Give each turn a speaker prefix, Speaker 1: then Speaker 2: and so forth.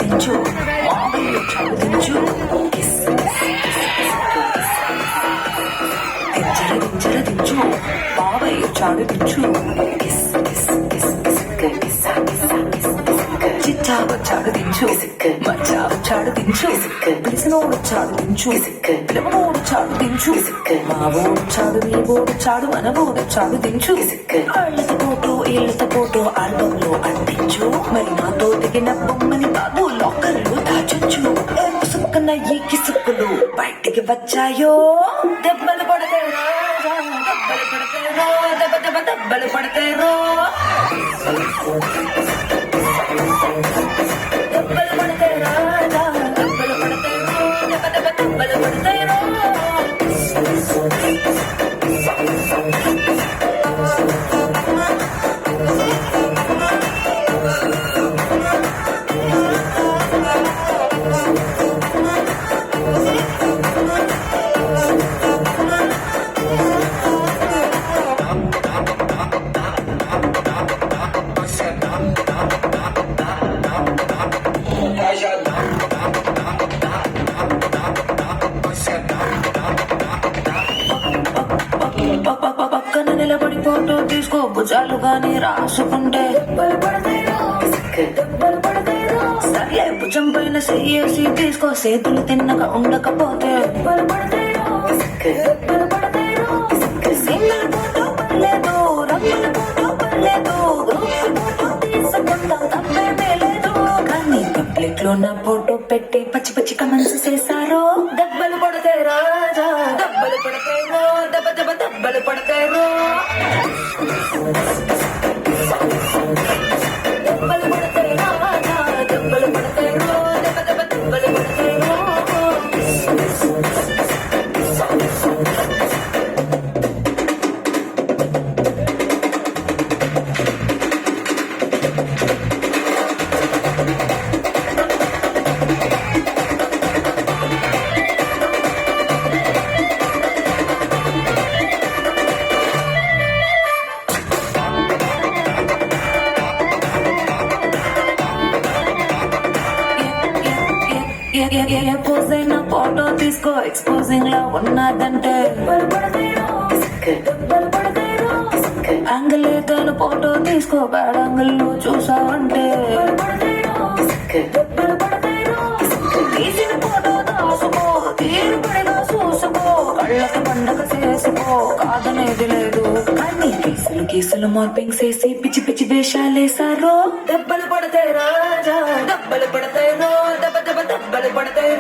Speaker 1: దించు మామయ్య చాడు దించు దించు మామయ్య చాడు దించు చిచ్చా వచ్చాడు దించు మచ్చా వచ్చాడు దించు పిలిసినోడు చాడు దించు పిలవనోడు చాడు దించు మావోడు చాడు నీ బోడు చాడు మన బోడు చాడు దించు ఏళ్ళతో పోటో ఆల్బంలో అంటించు మరి నాతో దిగిన బొమ్మని బాబు లాకర్లు దాచొచ్చు సుక్కన ఈ కిసుక్కులు బయటికి వచ్చాయో దెబ్బలు పడతారో దెబ్బలు పడతారో పక్కన నిలబడి ఫోటో తీసుకో భుజాలు గాని రాసుకుంటే సర్లే భుజం పైన చెయ్యేసి తీసుకో చేతులు తిన్నగా ఉండకపోతే సింగిల్ ఫోటో పర్లేదు రంగుల ఫోటో పర్లేదు ఫోటో తీసుకుంటాం తప్పేమీ లేదు కానీ పబ్లిక్ లో నా ఫోటో పెట్టి పచ్చి పచ్చి కమెంట్స్ చేశారు దెబ్బలు పడతాయి రాజా దెబ్బలు పడతాయి దెబ్బలు పడతారు దెబ్బలు పడతాయి రాజా దెబ్బలు పడతారు దెబ్బలు పడతారు పోజైనా ఫోటో తీసుకో ఎక్స్పోజింగ్ లా ఉన్నదంటే యాంగిల్ ఏదైనా ఫోటో తీసుకో బ్యాడ్ యాంగిల్ లో చూసావంటే తీసిన ఫోటో దాసుకో తీరు పడిగా చూసుకో కళ్ళకి పండగ చేసుకో కాదనేది లేదు కానీ కేసులు మార్పింగ్ చేసి పిచ్చి పిచ్చి వేషాలేసారో దెబ్బలు పడతాయి రాజా దెబ్బలు పడతాయి దెబ్బలు పడతాయి